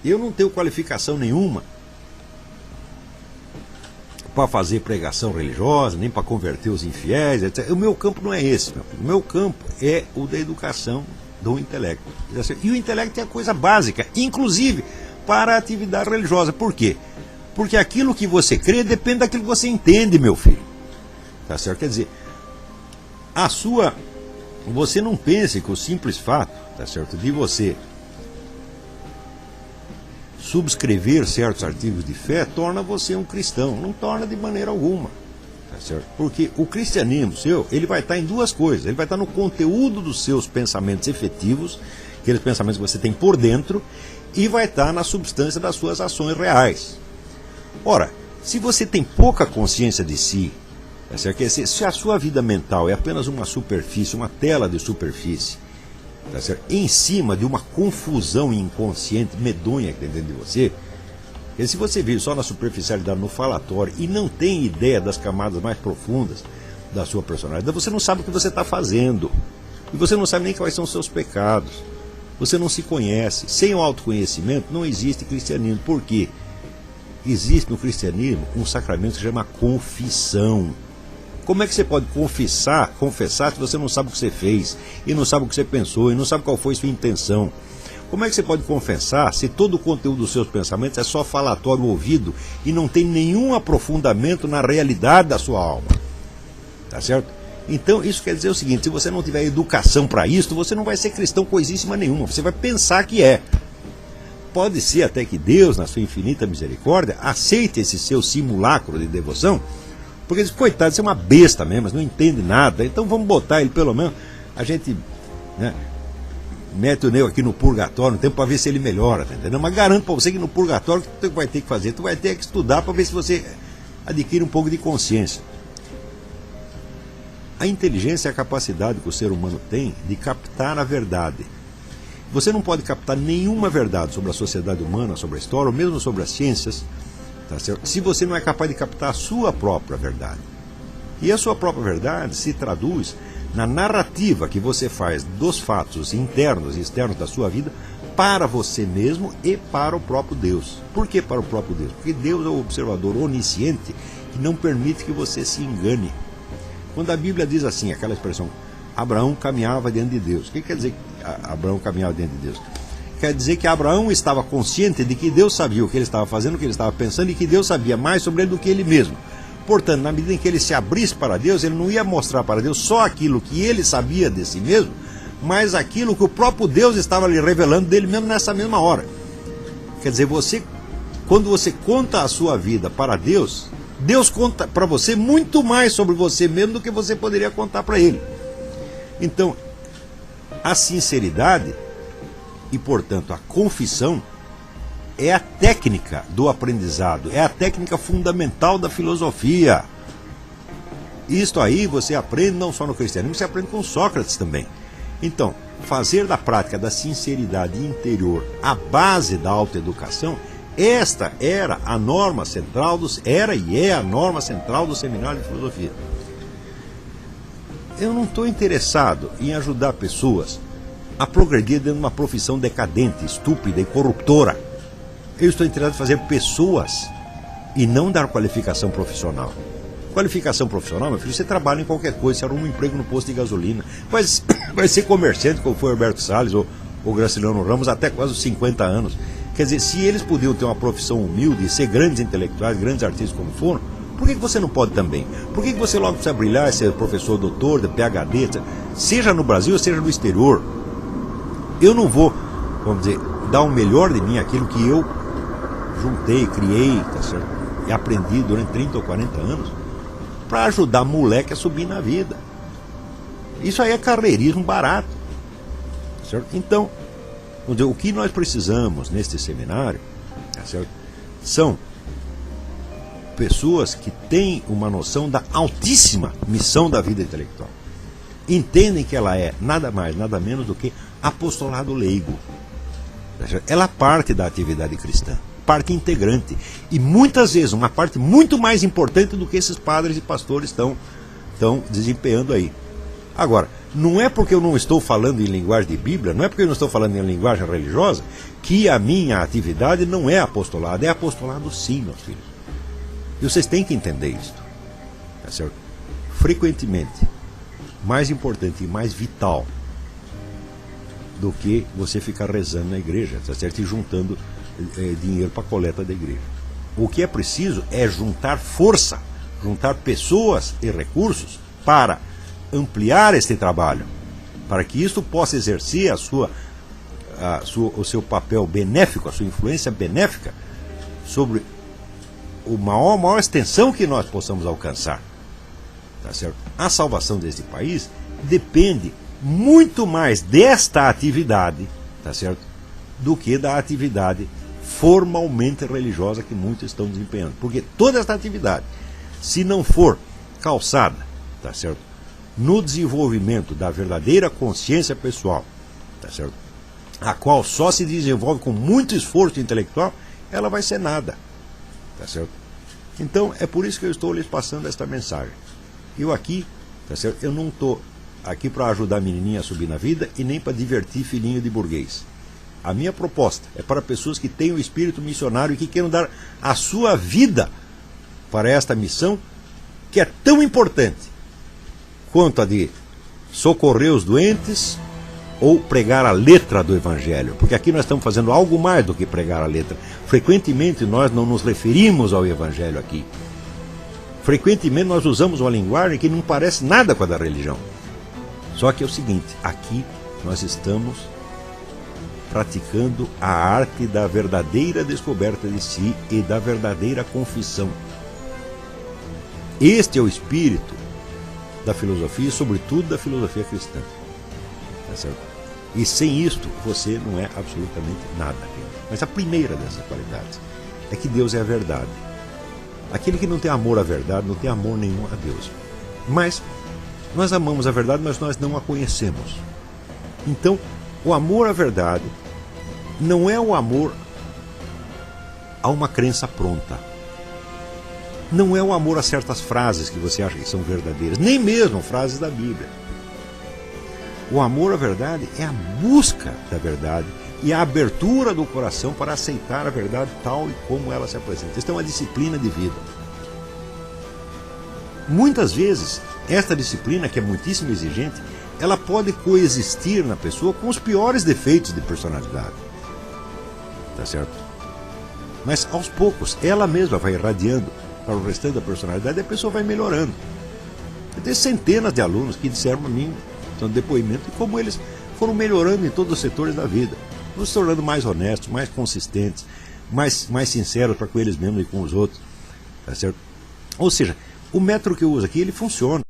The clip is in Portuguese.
Eu não tenho qualificação nenhuma para fazer pregação religiosa, nem para converter os infiéis, etc. O meu campo não é esse, meu filho. O meu campo é o da educação do intelecto. E o intelecto é a coisa básica, inclusive para a atividade religiosa. Por quê? Porque aquilo que você crê depende daquilo que você entende, meu filho. Tá certo? Quer dizer, você não pense que o simples fato, tá certo, de você subscrever certos artigos de fé torna você um cristão. Não torna de maneira alguma. Tá certo? Porque o cristianismo seu, ele vai estar em duas coisas. Ele vai estar no conteúdo dos seus pensamentos efetivos, aqueles pensamentos que você tem por dentro, e vai estar na substância das suas ações reais. Ora, se você tem pouca consciência de si, tá certo? Se a sua vida mental é apenas uma superfície, uma tela de superfície, tá certo? Em cima de uma confusão inconsciente, medonha que tem dentro de você, porque se você vive só na superficialidade, no falatório, e não tem ideia das camadas mais profundas da sua personalidade, você não sabe o que você está fazendo. E você não sabe nem quais são os seus pecados. Você não se conhece. Sem o autoconhecimento não existe cristianismo. Por quê? Existe no cristianismo um sacramento que se chama confissão. Como é que você pode confessar se você não sabe o que você fez, e não sabe o que você pensou, e não sabe qual foi sua intenção? Como é que você pode confessar se todo o conteúdo dos seus pensamentos é só falatório ouvido e não tem nenhum aprofundamento na realidade da sua alma? Tá certo? Então isso quer dizer o seguinte: se você não tiver educação para isso, você não vai ser cristão coisíssima nenhuma, você vai pensar que é. Pode ser até que Deus, na sua infinita misericórdia, aceite esse seu simulacro de devoção, porque diz, coitado, você é uma besta mesmo, mas não entende nada, então vamos botar ele, pelo menos, a gente, né, mete o nego aqui no purgatório um tempo para ver se ele melhora, tá entendendo? Mas garanto para você que no purgatório, o que tu vai ter que fazer? Tu vai ter que estudar para ver se você adquire um pouco de consciência. A inteligência é a capacidade que o ser humano tem de captar a verdade. Você não pode captar nenhuma verdade sobre a sociedade humana, sobre a história, ou mesmo sobre as ciências, tá certo? Se você não é capaz de captar a sua própria verdade. E a sua própria verdade se traduz na narrativa que você faz dos fatos internos e externos da sua vida para você mesmo e para o próprio Deus. Por que para o próprio Deus? Porque Deus é o observador onisciente que não permite que você se engane. Quando a Bíblia diz assim, aquela expressão, Abraão caminhava diante de Deus. O que quer dizer que Abraão caminhava diante de Deus? Quer dizer que Abraão estava consciente de que Deus sabia o que ele estava fazendo, o que ele estava pensando, e que Deus sabia mais sobre ele do que ele mesmo. Portanto, na medida em que ele se abrisse para Deus, ele não ia mostrar para Deus só aquilo que ele sabia de si mesmo, mas aquilo que o próprio Deus estava lhe revelando dele mesmo nessa mesma hora. Quer dizer, quando você conta a sua vida para Deus, Deus conta para você muito mais sobre você mesmo do que você poderia contar para ele. Então, a sinceridade e, portanto, a confissão é a técnica do aprendizado, é a técnica fundamental da filosofia. Isto aí você aprende não só no cristianismo, você aprende com Sócrates também. Então, fazer da prática da sinceridade interior a base da autoeducação, esta era a norma central era e é a norma central do seminário de filosofia. Eu não estou interessado em ajudar pessoas a progredir dentro de uma profissão decadente, estúpida e corruptora. Eu estou interessado em fazer pessoas e não dar qualificação profissional. Qualificação profissional, meu filho, você trabalha em qualquer coisa, você arruma um emprego no posto de gasolina, vai ser comerciante, como foi o Alberto Salles ou o Graciliano Ramos, até quase os 50 anos. Quer dizer, se eles podiam ter uma profissão humilde e ser grandes intelectuais, grandes artistas como foram, por que você não pode também? Por que você logo precisa brilhar, ser professor, doutor, PhD, etc., seja no Brasil, seja no exterior? Eu não vou, vamos dizer, dar o melhor de mim, aquilo que eu juntei, criei, tá certo? E aprendi durante 30 ou 40 anos, para ajudar moleque a subir na vida. Isso aí é carreirismo barato, certo? Então, vamos dizer, o que nós precisamos neste seminário, tá certo? São pessoas que têm uma noção da altíssima missão da vida intelectual. Entendem que ela é nada mais, nada menos do que apostolado leigo. Ela é parte da atividade cristã, parte integrante, e muitas vezes uma parte muito mais importante do que esses padres e pastores estão desempenhando aí. Agora, Não é porque eu não estou falando em linguagem de Bíblia, não é porque eu não estou falando em linguagem religiosa, que a minha atividade não é apostolado. É apostolado sim, meus filhos. E vocês têm que entender isso. Tá certo? Frequentemente, mais importante e mais vital do que você ficar rezando na igreja, tá certo? E juntando dinheiro para a coleta da igreja. O que é preciso é juntar força, juntar pessoas e recursos para ampliar este trabalho, para que isso possa exercer o seu papel benéfico, a sua influência benéfica sobre a maior extensão que nós possamos alcançar. Tá certo? A salvação desse país depende muito mais desta atividade, tá certo, do que da atividade formalmente religiosa que muitos estão desempenhando. Porque toda esta atividade, se não for calçada, tá certo, no desenvolvimento da verdadeira consciência pessoal, tá certo, a qual só se desenvolve com muito esforço intelectual, ela vai ser nada, tá certo? Então é por isso que eu estou lhes passando esta mensagem. Eu aqui, tá certo, eu não estou aqui para ajudar a menininha a subir na vida e nem para divertir filhinho de burguês. A minha proposta é para pessoas que têm o espírito missionário e que queiram dar a sua vida para esta missão que é tão importante quanto a de socorrer os doentes ou pregar a letra do Evangelho. Porque aqui nós estamos fazendo algo mais do que pregar a letra. Frequentemente nós não nos referimos ao Evangelho aqui. Frequentemente nós usamos uma linguagem que não parece nada com a da religião. Só que é o seguinte, aqui nós estamos praticando a arte da verdadeira descoberta de si e da verdadeira confissão. Este é o espírito da filosofia e, sobretudo, da filosofia cristã. Tá certo? E sem isto, você não é absolutamente nada. Mas a primeira dessas qualidades é que Deus é a verdade. Aquele que não tem amor à verdade, não tem amor nenhum a Deus. Mas nós amamos a verdade, mas nós não a conhecemos. Então, o amor à verdade não é o amor a uma crença pronta. Não é o amor a certas frases que você acha que são verdadeiras, nem mesmo frases da Bíblia. O amor à verdade é a busca da verdade e a abertura do coração para aceitar a verdade tal e como ela se apresenta. Isso é uma disciplina de vida. Muitas vezes, esta disciplina, que é muitíssimo exigente, ela pode coexistir na pessoa com os piores defeitos de personalidade. Tá certo? Mas, aos poucos, ela mesma vai irradiando para o restante da personalidade e a pessoa vai melhorando. Eu tenho centenas de alunos que disseram a mim, são depoimentos, de como eles foram melhorando em todos os setores da vida, nos tornando mais honestos, mais consistentes, mais sinceros para com eles mesmos e com os outros. Tá certo? Ou seja, o método que eu uso aqui, ele funciona.